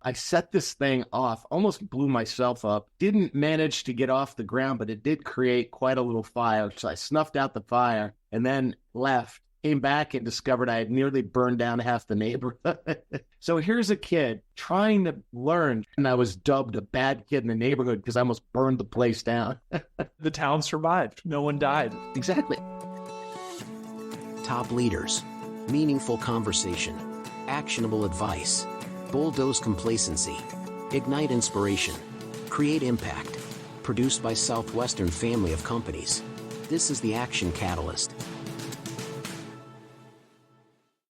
I set this thing off, almost blew myself up, didn't manage to get off the ground, but it did create quite a little fire. So I snuffed out the fire and then left, came back and discovered I had nearly burned down half the neighborhood. So here's a kid trying to learn, and I was dubbed a bad kid in the neighborhood because I almost burned the place down. The town survived. No one died. Exactly. Top leaders, meaningful conversation, actionable advice, bulldoze complacency, ignite inspiration, create impact. Produced by Southwestern family of companies. This is the Action Catalyst.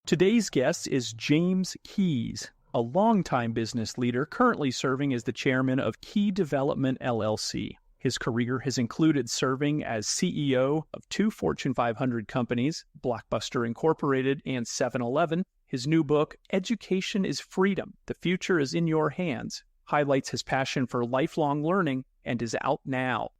Today's guest is James Keys, a longtime business leader currently serving as the chairman of Key Development LLC. His career has included serving as CEO of 2 Fortune 500 companies, Blockbuster Inc. and 7-Eleven. His new book, Education is Freedom, The Future is in Your Hands, highlights his passion for lifelong learning and is out now.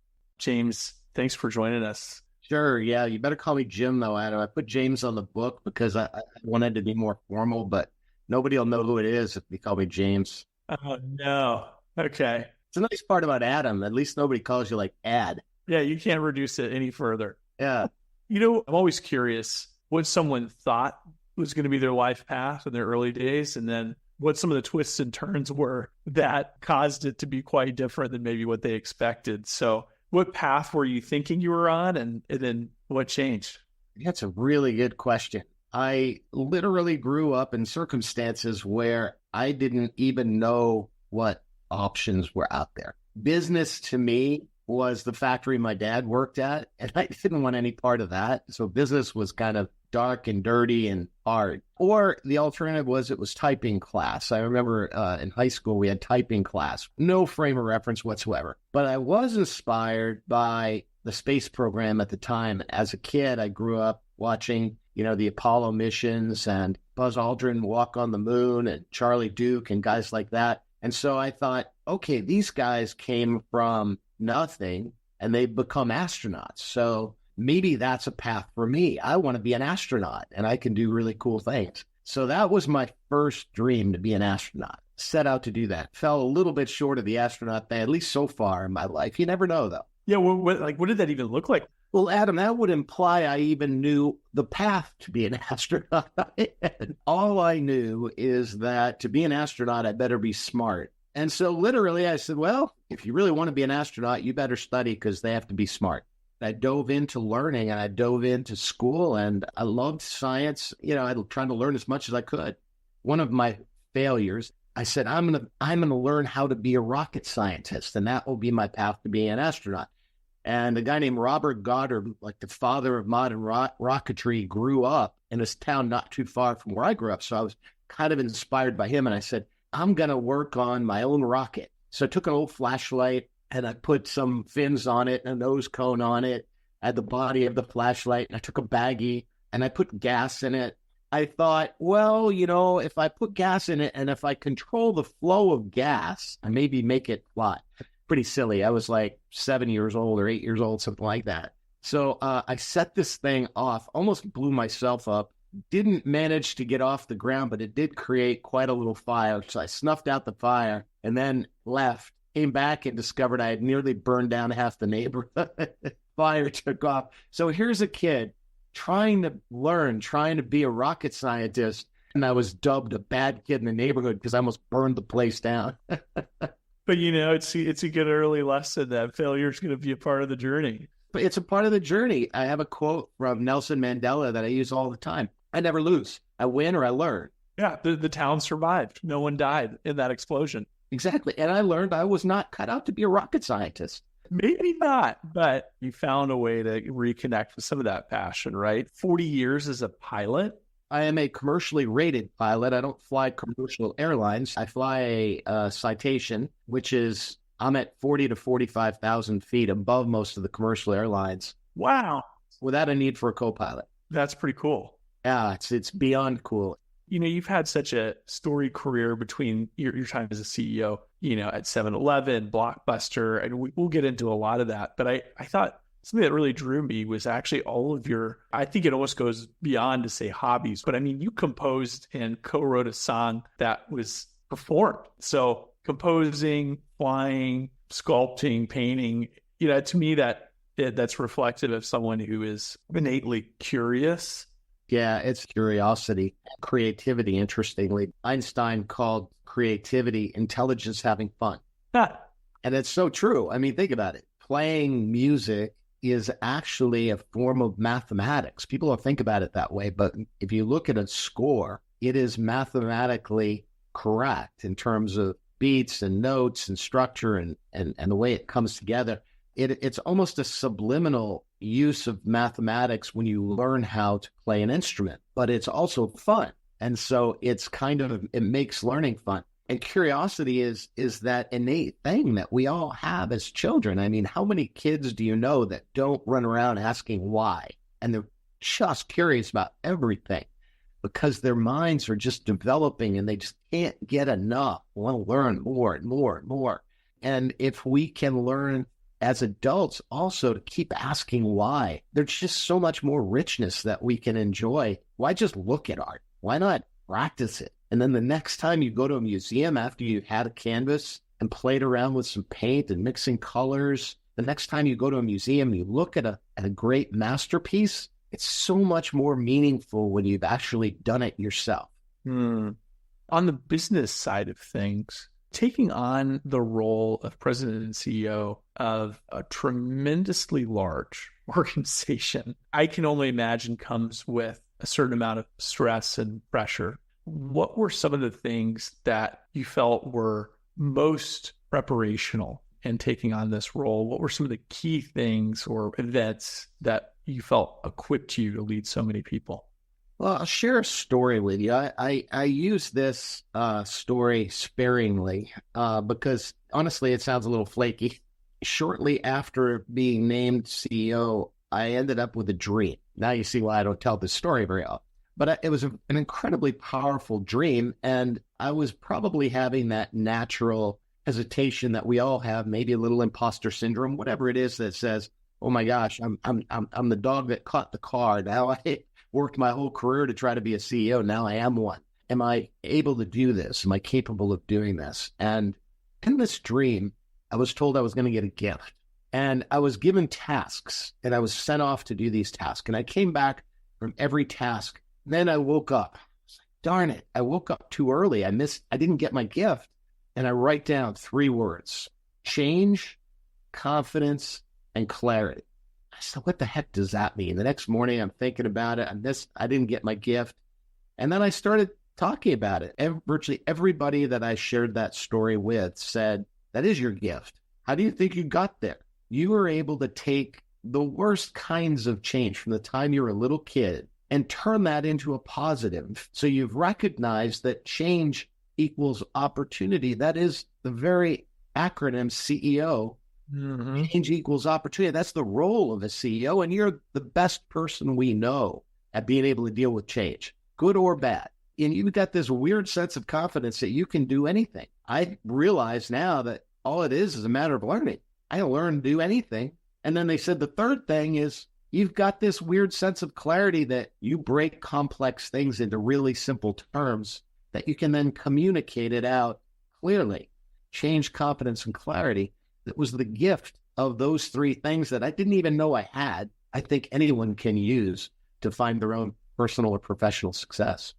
James, thanks for joining us. Sure, yeah. You better call me Jim, though, Adam. I put James on the book because I wanted to be more formal, but nobody will know who it is if you call me James. Oh, no. Okay. It's a nice part about Adam. At least nobody calls you like Ad. Yeah, you can't reduce it any further. Yeah. You know, I'm always curious what someone thought was going to be their life path in their early days, and then what some of the twists and turns were that caused it to be quite different than maybe what they expected. So what path were you thinking you were on, and then what changed? That's a really good question. I literally grew up in circumstances where I didn't even know what options were out there. Business to me was the factory my dad worked at, and I didn't want any part of that. So business was kind of dark and dirty and hard. Or the alternative was it was typing class. I remember in high school we had typing class, no frame of reference whatsoever. But I was inspired by the space program at the time. As a kid, I grew up watching, the Apollo missions and Buzz Aldrin walk on the moon and Charlie Duke and guys like that. And so I thought, okay, these guys came from nothing and they've become astronauts. So maybe that's a path for me. I want to be an astronaut and I can do really cool things. So that was my first dream, to be an astronaut. Set out to do that. Fell a little bit short of the astronaut thing, at least so far in my life. You never know, though. Yeah, what did that even look like? Well, Adam, that would imply I even knew the path to be an astronaut. All I knew is that to be an astronaut, I better be smart. And so literally I said, well, if you really want to be an astronaut, you better study because they have to be smart. I dove into learning and I dove into school and I loved science. I was trying to learn as much as I could. One of my failures, I said, I'm going to learn how to be a rocket scientist, and that will be my path to being an astronaut. And a guy named Robert Goddard, like the father of modern rocketry, grew up in this town not too far from where I grew up. So I was kind of inspired by him. And I said, I'm going to work on my own rocket. So I took an old flashlight and I put some fins on it and a nose cone on it at the body of the flashlight. And I took a baggie and I put gas in it. I thought, well, if I put gas in it and if I control the flow of gas, I maybe make it fly. Pretty silly. I was like 7 years old or 8 years old, something like that. So I set this thing off, almost blew myself up, didn't manage to get off the ground, but it did create quite a little fire. So I snuffed out the fire and then left, came back and discovered I had nearly burned down half the neighborhood. Fire took off. So here's a kid trying to learn, trying to be a rocket scientist. And I was dubbed a bad kid in the neighborhood because I almost burned the place down. But it's a good early lesson that failure is going to be a part of the journey. But it's a part of the journey. I have a quote from Nelson Mandela that I use all the time. I never lose. I win or I learn. Yeah, the town survived. No one died in that explosion. Exactly. And I learned I was not cut out to be a rocket scientist. Maybe not, but you found a way to reconnect with some of that passion, right? 40 years as a pilot. I am a commercially rated pilot. I don't fly commercial airlines. I fly a Citation, which is, I'm at 40 to 45,000 feet above most of the commercial airlines. Wow. Without a need for a co-pilot. That's pretty cool. Yeah, it's beyond cool. You've had such a storied career between your time as a CEO, at 7-Eleven, Blockbuster, and we'll get into a lot of that. But I thought something that really drew me was actually all of I think it almost goes beyond to say hobbies, but I mean, you composed and co-wrote a song that was performed. So composing, flying, sculpting, painting, to me that's reflective of someone who is innately curious. Yeah, it's curiosity, creativity. Interestingly, Einstein called creativity intelligence having fun. Ah, And it's so true. I mean, think about it. Playing music is actually a form of mathematics. People don't think about it that way, but if you look at a score, it is mathematically correct in terms of beats and notes and structure and the way it comes together. It's almost a subliminal use of mathematics when you learn how to play an instrument, but it's also fun. And so it's it makes learning fun. And curiosity is that innate thing that we all have as children. I mean, how many kids do you know that don't run around asking why? And they're just curious about everything because their minds are just developing and they just can't get enough, want to learn more and more and more. And if we can learn as adults also to keep asking why, there's just so much more richness that we can enjoy. Why just look at art? Why not practice it? And then the next time you go to a museum after you had a canvas and played around with some paint and mixing colors, the next time you go to a museum, you look at a great masterpiece, it's so much more meaningful when you've actually done it yourself. On the business side of things, taking on the role of president and CEO of a tremendously large organization, I can only imagine comes with a certain amount of stress and pressure. What were some of the things that you felt were most preparational in taking on this role? What were some of the key things or events that you felt equipped you to lead so many people? Well, I'll share a story with you. I use this story sparingly because honestly, it sounds a little flaky. Shortly after being named CEO, I ended up with a dream. Now you see why I don't tell this story very often. But it was an incredibly powerful dream, and I was probably having that natural hesitation that we all have, maybe a little imposter syndrome, whatever it is that says, "Oh my gosh, I'm the dog that caught the car. Now I worked my whole career to try to be a CEO. Now I am one. Am I able to do this? Am I capable of doing this?" And in this dream, I was told I was going to get a gift, and I was given tasks, and I was sent off to do these tasks, and I came back from every task. Then I woke up. I was like, darn it, I woke up too early. I didn't get my gift. And I write down 3 words: change, confidence, and clarity. I said, what the heck does that mean? The next morning I'm thinking about it. I didn't get my gift. And then I started talking about it. Virtually everybody that I shared that story with said, that is your gift. How do you think you got there? You were able to take the worst kinds of change from the time you were a little kid and turn that into a positive. So you've recognized that change equals opportunity. That is the very acronym CEO. Mm-hmm. Change equals opportunity. That's the role of a CEO. And you're the best person we know at being able to deal with change, good or bad. And you've got this weird sense of confidence that you can do anything. I realize now that all it is a matter of learning. I learn to do anything. And then they said the third thing is, you've got this weird sense of clarity that you break complex things into really simple terms that you can then communicate it out clearly. Change, confidence, and clarity. That was the gift of those 3 things that I didn't even know I had. I think anyone can use to find their own personal or professional success.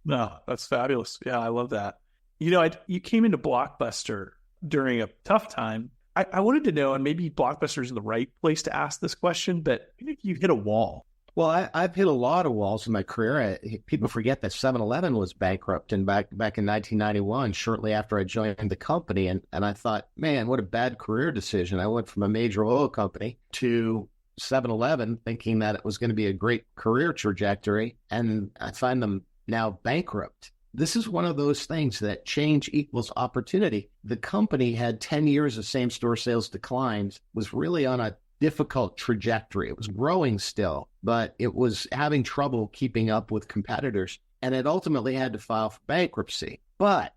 No, that's fabulous. Yeah, I love that. You came into Blockbuster during a tough time. I wanted to know, and maybe Blockbuster is the right place to ask this question, but you hit a wall. Well, I've hit a lot of walls in my career. People forget that 7-Eleven was bankrupt back in 1991, shortly after I joined the company. And I thought, man, what a bad career decision. I went from a major oil company to 7-Eleven thinking that it was going to be a great career trajectory. And I find them now bankrupt. This is one of those things that change equals opportunity. The company had 10 years of same-store sales declines, was really on a difficult trajectory. It was growing still, but it was having trouble keeping up with competitors, and it ultimately had to file for bankruptcy. But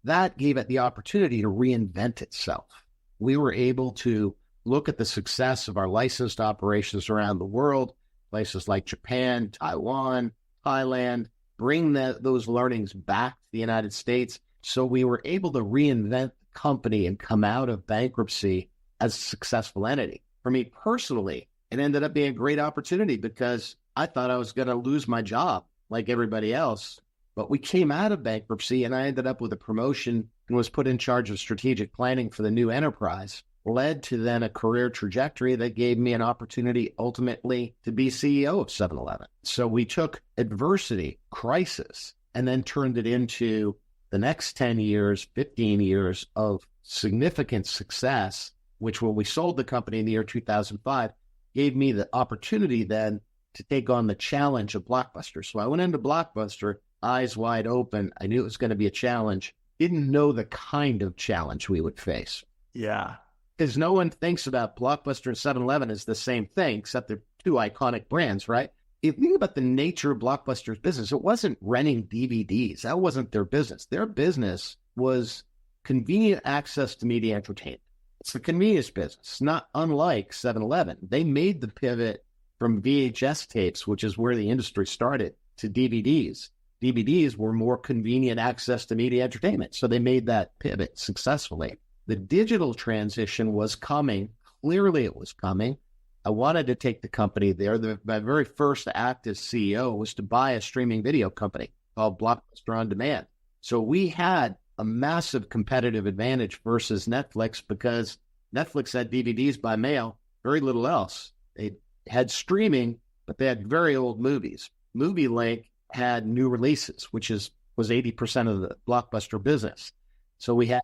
that gave it the opportunity to reinvent itself. We were able to look at the success of our licensed operations around the world, places like Japan, Taiwan, Thailand, bring those learnings back to the United States So we were able to reinvent the company and come out of bankruptcy as a successful entity. For me personally, it ended up being a great opportunity because I thought I was going to lose my job like everybody else. But we came out of bankruptcy and I ended up with a promotion and was put in charge of strategic planning for the new enterprise, led to then a career trajectory that gave me an opportunity ultimately to be CEO of 7-Eleven. So we took adversity, crisis, and then turned it into the next 10 years, 15 years of significant success, which when we sold the company in the year 2005, gave me the opportunity then to take on the challenge of Blockbuster. So I went into Blockbuster, eyes wide open. I knew it was going to be a challenge. Didn't know the kind of challenge we would face. Yeah. Because no one thinks about Blockbuster and 7-Eleven as the same thing, except they're two iconic brands, right? If you think about the nature of Blockbuster's business, it wasn't renting DVDs. That wasn't their business. Their business was convenient access to media entertainment. It's the convenience business, not unlike 7-Eleven. They made the pivot from VHS tapes, which is where the industry started, to DVDs. DVDs were more convenient access to media entertainment. So they made that pivot successfully. The digital transition was coming. Clearly it was coming. I wanted to take the company there. My very first act as CEO was to buy a streaming video company called Blockbuster On Demand. So we had a massive competitive advantage versus Netflix because Netflix had DVDs by mail, very little else. They had streaming, but they had very old movies. Movie Link had new releases, which was 80% of the Blockbuster business. So we had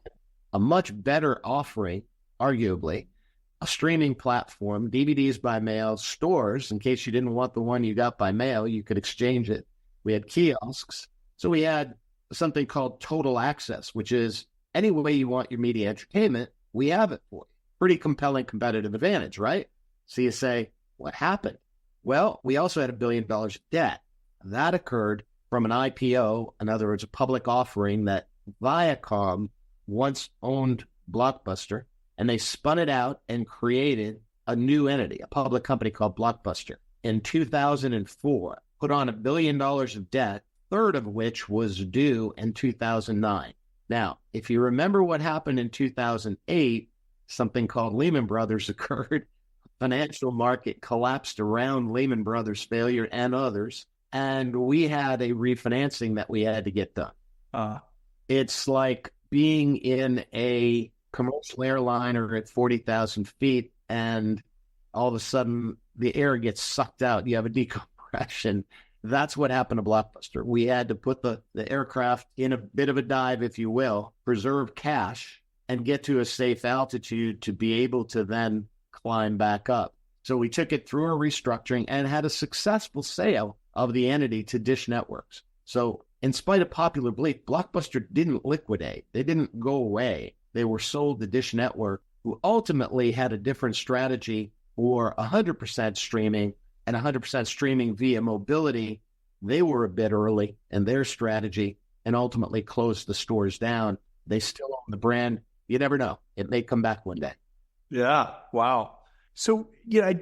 a much better offering, arguably, a streaming platform, DVDs by mail, stores. In case you didn't want the one you got by mail, you could exchange it. We had kiosks. So we had something called total access, which is any way you want your media entertainment, we have it for you. Pretty compelling competitive advantage, right? So you say, what happened? Well, we also had $1 billion of debt. That occurred from an IPO, in other words, a public offering that Viacom once owned Blockbuster, and they spun it out and created a new entity, a public company called Blockbuster. In 2004, put on $1 billion of debt, a third of which was due in 2009. Now, if you remember what happened in 2008, something called Lehman Brothers occurred. Financial market collapsed around Lehman Brothers' failure and others, and we had a refinancing that we had to get done. It's like being in a commercial airliner at 40,000 feet and all of a sudden the air gets sucked out. You have a decompression. That's what happened to Blockbuster. We had to put the aircraft in a bit of a dive, if you will, preserve cash and get to a safe altitude to be able to then climb back up. So we took it through a restructuring and had a successful sale of the entity to Dish Networks. So in spite of popular belief, Blockbuster didn't liquidate. They didn't go away. They were sold to Dish Network, who ultimately had a different strategy for 100% streaming and 100% streaming via mobility. They were a bit early in their strategy and ultimately closed the stores down. They still own the brand. You never know. It may come back one day. Yeah. Wow. So,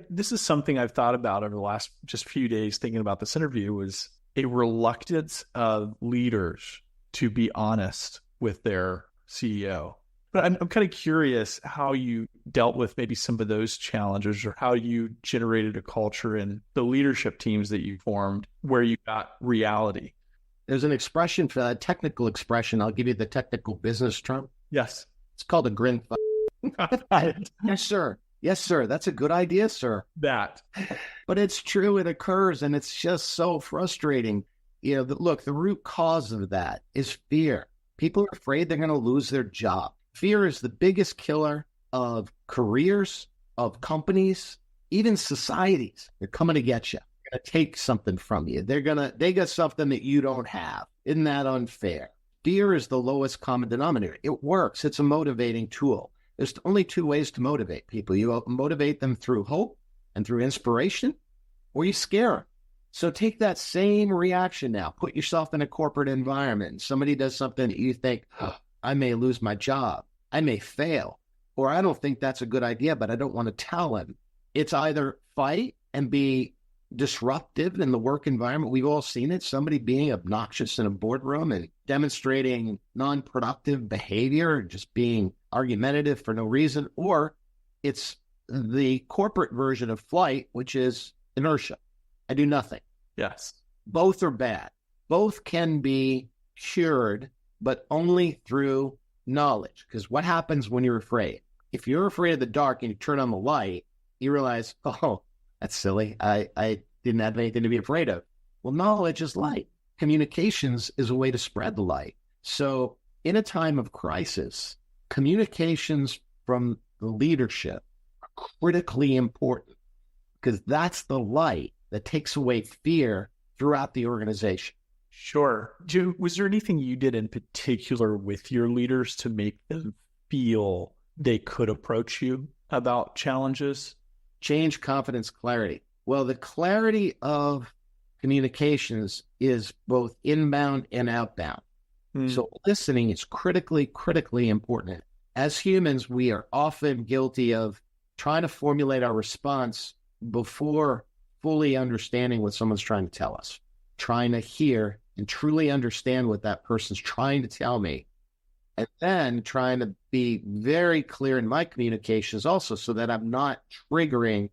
this is something I've thought about over the last just few days thinking about this interview was a reluctance of leaders to be honest with their CEO. But I'm kind of curious how you dealt with maybe some of those challenges or how you generated a culture in the leadership teams that you formed where you got reality. There's an expression for that, technical expression. I'll give you the technical business term. Yes. It's called a grin. Yes, sir. Yes, sir. That's a good idea, sir. That. But it's true. It occurs, and it's just so frustrating. Look, the root cause of that is fear. People are afraid they're going to lose their job. Fear is the biggest killer of careers, of companies, even societies. They're coming to get you. They're going to take something from you. They got something that you don't have. Isn't that unfair? Fear is the lowest common denominator. It works. It's a motivating tool. There's only two ways to motivate people. You motivate them through hope and through inspiration, or you scare them. So take that same reaction now. Put yourself in a corporate environment. Somebody does something that you think, I may lose my job. I may fail. Or I don't think that's a good idea, but I don't want to tell him. It's either fight and be disruptive in the work environment. We've all seen it. Somebody being obnoxious in a boardroom and demonstrating non-productive behavior, just being argumentative for no reason. Or it's the corporate version of flight, which is inertia. I do nothing. Yes. Both are bad. Both can be cured, but only through knowledge. Because what happens when you're afraid? If you're afraid of the dark and you turn on the light, you realize, oh, that's silly. I didn't have anything to be afraid of. Well, knowledge is light. Communications is a way to spread the light. So in a time of crisis, communications from the leadership are critically important, because that's the light that takes away fear throughout the organization. Sure. Was there anything you did in particular with your leaders to make them feel they could approach you about challenges? Change, confidence, clarity. Well, the clarity of communications is both inbound and outbound. So listening is critically important. As humans, we are often guilty of trying to formulate our response before fully understanding what someone's trying to tell us, trying to hear and truly understand what that person's trying to tell me, and then trying to be very clear in my communications also, so that I'm not triggering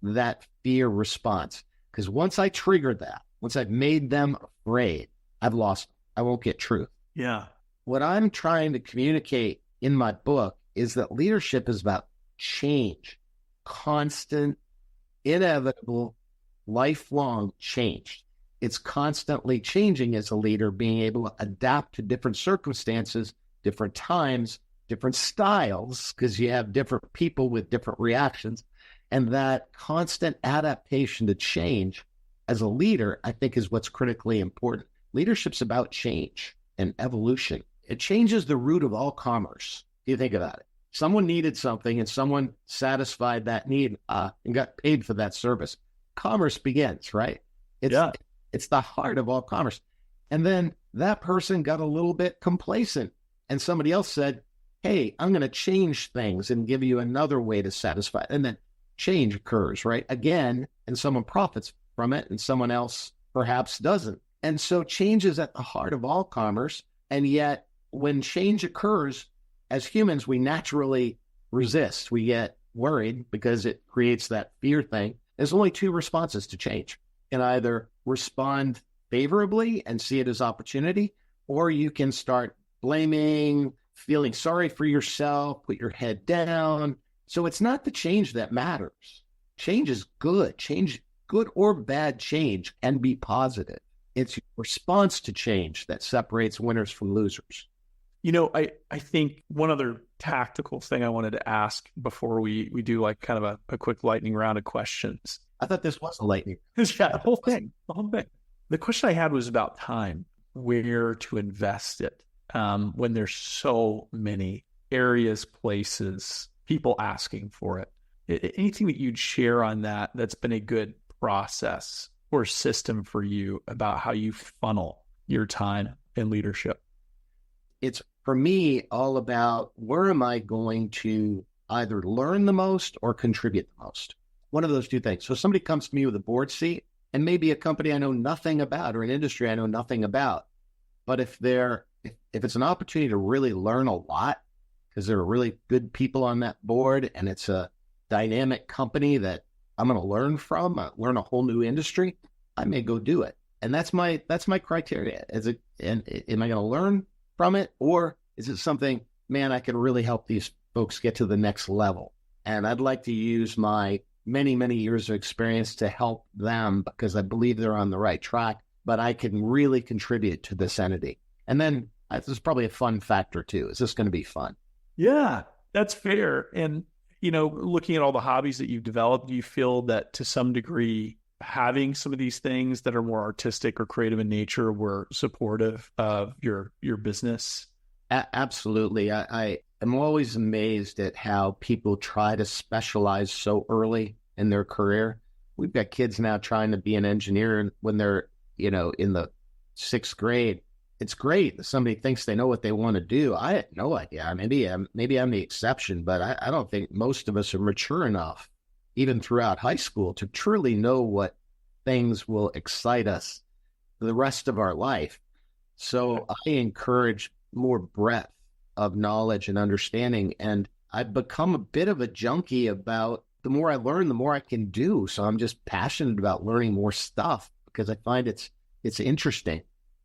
that fear response. Because once I trigger that, once I've made them afraid, I've lost them. I won't get truth. Yeah. What I'm trying to communicate in my book is that leadership is about change, constant, inevitable, lifelong change. It's constantly changing as a leader, being able to adapt to different circumstances, different times, different styles, because you have different people with different reactions. And that constant adaptation to change as a leader, I think, is what's critically important. Leadership's about change and evolution. It changes the root of all commerce. You think about it. Someone needed something and someone satisfied that need and got paid for that service. Commerce begins, right? It's the heart of all commerce. And then that person got a little bit complacent and somebody else said, hey, I'm going to change things and give you another way to satisfy. And then change occurs, right? Again, and someone profits from it and someone else perhaps doesn't. And so change is at the heart of all commerce. And yet when change occurs, as humans, we naturally resist. We get worried because it creates that fear thing. There's only two responses to change. You can either respond favorably and see it as opportunity, or you can start blaming, feeling sorry for yourself, put your head down. So it's not the change that matters. Change is good. Change, good or bad change, can be positive. It's your response to change that separates winners from losers. You know, I think one other tactical thing I wanted to ask before we do like kind of a quick lightning round of questions. I thought this was a lightning. Yeah, the whole thing. The question I had was about time, where to invest it when there's so many areas, places, people asking for it. Anything that you'd share on that that's been a good process or system for you about how you funnel your time in leadership? It's, for me, all about where am I going to either learn the most or contribute the most. One of those two things. So somebody comes to me with a board seat and maybe a company I know nothing about or an industry I know nothing about. But if it's an opportunity to really learn a lot, because there are really good people on that board and it's a dynamic company that I'm going to learn from, learn a whole new industry, I may go do it. And that's my criteria. Am I going to learn from it, or is it something, man, I can really help these folks get to the next level? And I'd like to use my many, many years of experience to help them because I believe they're on the right track, but I can really contribute to this entity. And then this is probably a fun factor too. Is this going to be fun? Yeah, that's fair. And, you know, looking at all the hobbies that you've developed, do you feel that to some degree having some of these things that are more artistic or creative in nature were supportive of your business? Absolutely. I am always amazed at how people try to specialize so early in their career. We've got kids now trying to be an engineer when they're, in the 6th grade. It's great that somebody thinks they know what they want to do. I had no idea. Maybe I'm the exception, but I don't think most of us are mature enough, even throughout high school, to truly know what things will excite us the rest of our life. So I encourage more breadth of knowledge and understanding. And I've become a bit of a junkie about the more I learn, the more I can do. So I'm just passionate about learning more stuff because I find it's interesting.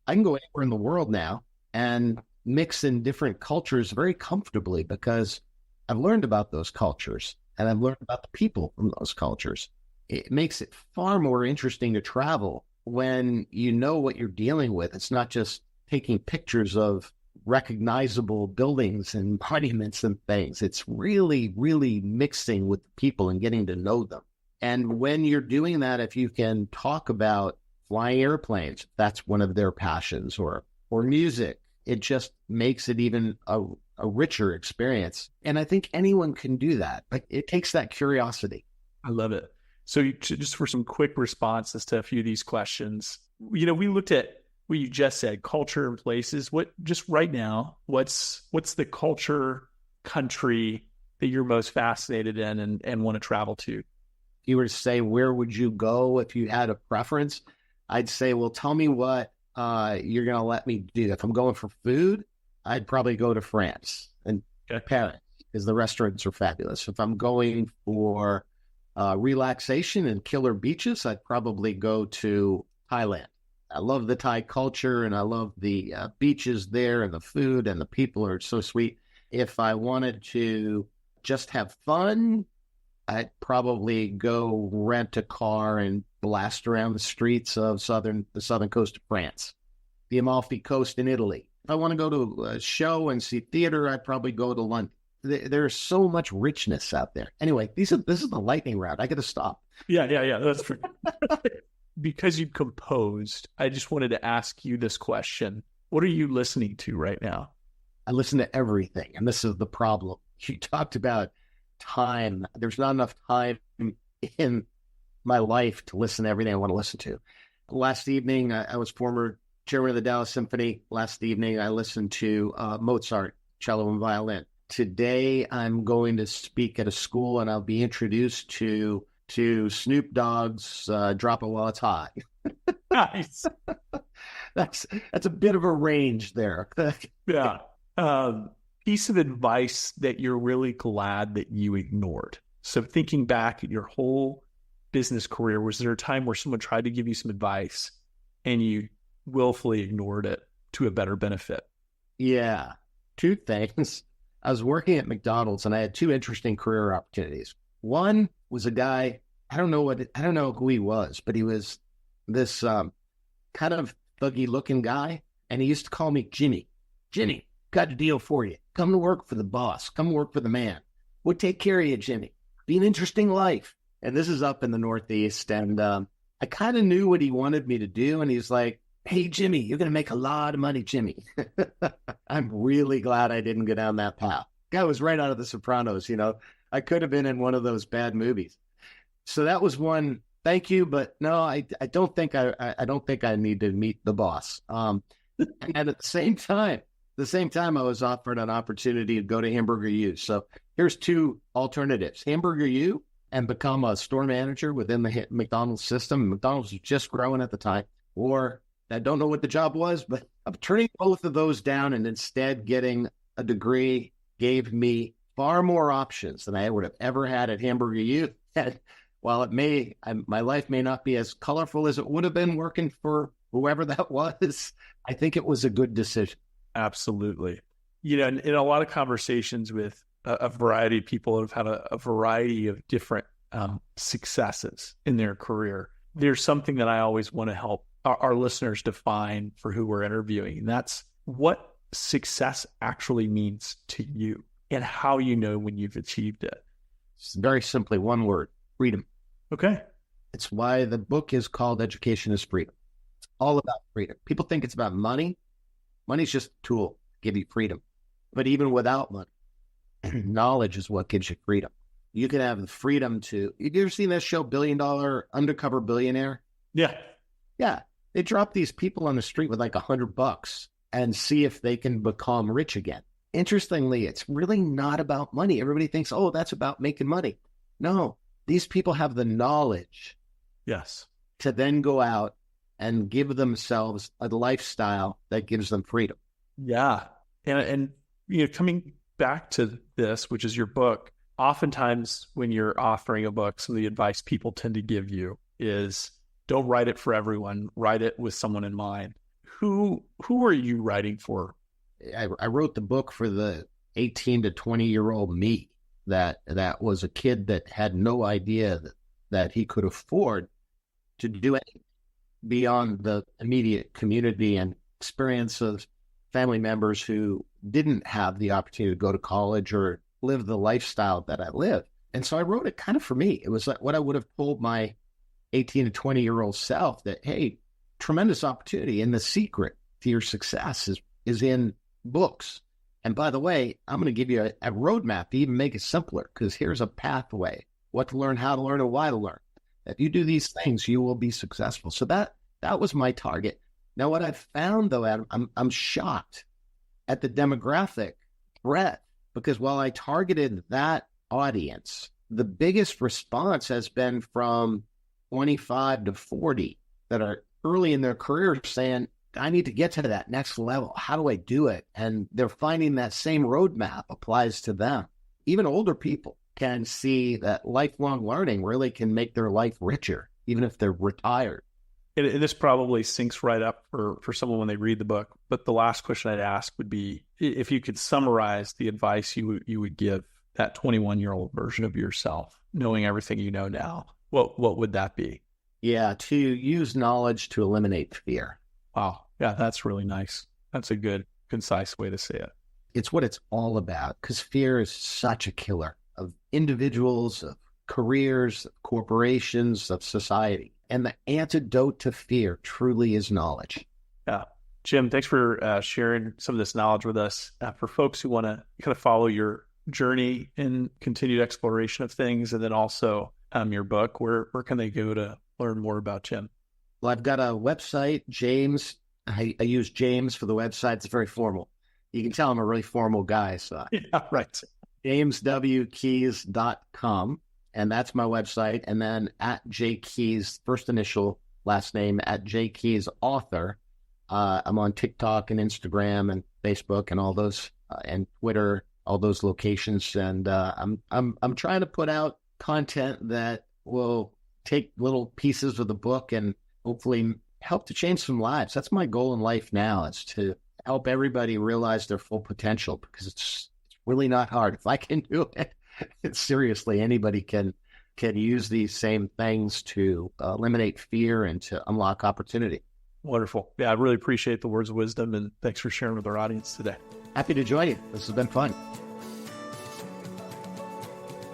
I can go anywhere in the world now and mix in different cultures very comfortably because I've learned about those cultures and I've learned about the people from those cultures. It makes it far more interesting to travel when you know what you're dealing with. It's not just taking pictures of recognizable buildings and monuments and things. It's really, really mixing with people and getting to know them. And when you're doing that, if you can talk about flying airplanes, that's one of their passions, or music, it just makes it even a richer experience. And I think anyone can do that, but it takes that curiosity. I love it. So just for some quick responses to a few of these questions, we looked at what you just said, culture and places. What just right now, what's the culture, country that you're most fascinated in and want to travel to? If you were to say, where would you go if you had a preference? I'd say, well, tell me what you're going to let me do. If I'm going for food, I'd probably go to France and Paris because the restaurants are fabulous. If I'm going for relaxation and killer beaches, I'd probably go to Thailand. I love the Thai culture and I love the beaches there, and the food and the people are so sweet. If I wanted to just have fun, I'd probably go rent a car and blast around the streets of the southern coast of France, the Amalfi Coast in Italy. If I want to go to a show and see theater, I'd probably go to London. There's so much richness out there. Anyway, this is the lightning round. I got to stop. Yeah. That's true. Because you composed, I just wanted to ask you this question. What are you listening to right now? I listen to everything, and this is the problem. You talked about time. There's not enough time in my life to listen to everything I want to listen to. Last evening, I was former chairman of the Dallas Symphony. Last evening, I listened to Mozart, cello and violin. Today, I'm going to speak at a school, and I'll be introduced to Snoop Dogg's Drop It While It's Hot. Nice. That's a bit of a range there. Yeah. Piece of advice that you're really glad that you ignored. So thinking back at your whole business career, was there a time where someone tried to give you some advice and you willfully ignored it to a better benefit? Yeah. Two things. I was working at McDonald's and I had two interesting career opportunities. One was a guy, I don't know who he was, but he was this kind of thuggy looking guy. And he used to call me Jimmy. Jimmy, got a deal for you. Come to work for the boss. Come work for the man. We'll take care of you, Jimmy. Be an interesting life. And this is up in the Northeast. And I kind of knew what he wanted me to do. And he's like, hey, Jimmy, you're going to make a lot of money, Jimmy. I'm really glad I didn't go down that path. Guy was right out of The Sopranos, I could have been in one of those bad movies. So that was one. Thank you, but no, I don't think I need to meet the boss. And at the same time, I was offered an opportunity to go to Hamburger U. So here's two alternatives: Hamburger U and become a store manager within the McDonald's system. McDonald's was just growing at the time. Or I don't know what the job was, but I'm turning both of those down, and instead getting a degree gave me far more options than I would have ever had at Hamburger U. And while my life may not be as colorful as it would have been working for whoever that was, I think it was a good decision. Absolutely. In a lot of conversations with a variety of people who have had a variety of different successes in their career, there's something that I always want to help our listeners define for who we're interviewing. And that's what success actually means to you and how you know when you've achieved it. It's very simply one word: freedom. Okay. It's why the book is called Education is Freedom. It's all about freedom. People think it's about money. Money's just a tool to give you freedom. But even without money, knowledge is what gives you freedom. You can have the freedom to... You ever seen that show, $1 Billion Undercover Billionaire? Yeah. Yeah. They drop these people on the street with like $100 and see if they can become rich again. Interestingly, it's really not about money. Everybody thinks, oh, that's about making money. No, these people have the knowledge Yes. to then go out and give themselves a lifestyle that gives them freedom. Yeah. And coming back to this, which is your book, oftentimes when you're authoring a book, some of the advice people tend to give you is don't write it for everyone, write it with someone in mind. Who are you writing for? I wrote the book for the 18 to 20-year-old me that was a kid that had no idea that he could afford to do anything beyond the immediate community and experience of family members who didn't have the opportunity to go to college or live the lifestyle that I lived. And so I wrote it kind of for me. It was like what I would have told my 18 to 20-year-old self, that, hey, tremendous opportunity. And the secret to your success is in books. And by the way, I'm going to give you a roadmap to even make it simpler, because here's a pathway, what to learn, how to learn, and why to learn. If you do these things, you will be successful. So that was my target. Now, what I've found, though, Adam, I'm shocked at the demographic breadth, because while I targeted that audience, the biggest response has been from 25 to 40 that are early in their career saying, I need to get to that next level. How do I do it? And they're finding that same roadmap applies to them. Even older people can see that lifelong learning really can make their life richer, even if they're retired. And this probably syncs right up for someone when they read the book. But the last question I'd ask would be, if you could summarize the advice you would give that 21-year-old version of yourself, knowing everything you know now, what would that be? Yeah, to use knowledge to eliminate fear. Wow. Yeah, that's really nice. That's a good, concise way to say it. It's what it's all about, because fear is such a killer of individuals, of careers, of corporations, of society. And the antidote to fear truly is knowledge. Yeah. Jim, thanks for sharing some of this knowledge with us. For folks who want to kind of follow your journey in continued exploration of things, and then also your book, where can they go to learn more about Jim? Well, I've got a website, James. I use James for the website. It's very formal. You can tell I'm a really formal guy. So yeah, right. JamesWKeys.com. And that's my website. And then at JKeys, first initial, last name, at JKeys author. I'm on TikTok and Instagram and Facebook and all those, and Twitter, all those locations. And I'm trying to put out content that will take little pieces of the book and hopefully help to change some lives. That's my goal in life now, is to help everybody realize their full potential, because it's really not hard. If I can do it, seriously, anybody can use these same things to eliminate fear and to unlock opportunity. Wonderful. Yeah, I really appreciate the words of wisdom, and thanks for sharing with our audience today. Happy to join you. This has been fun.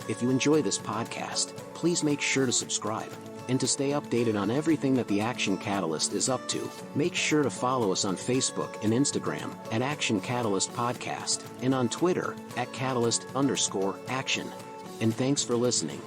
If you enjoy this podcast, please make sure to subscribe. And to stay updated on everything that the Action Catalyst is up to, make sure to follow us on Facebook and Instagram at Action Catalyst Podcast, and on Twitter at Catalyst_Action. And thanks for listening.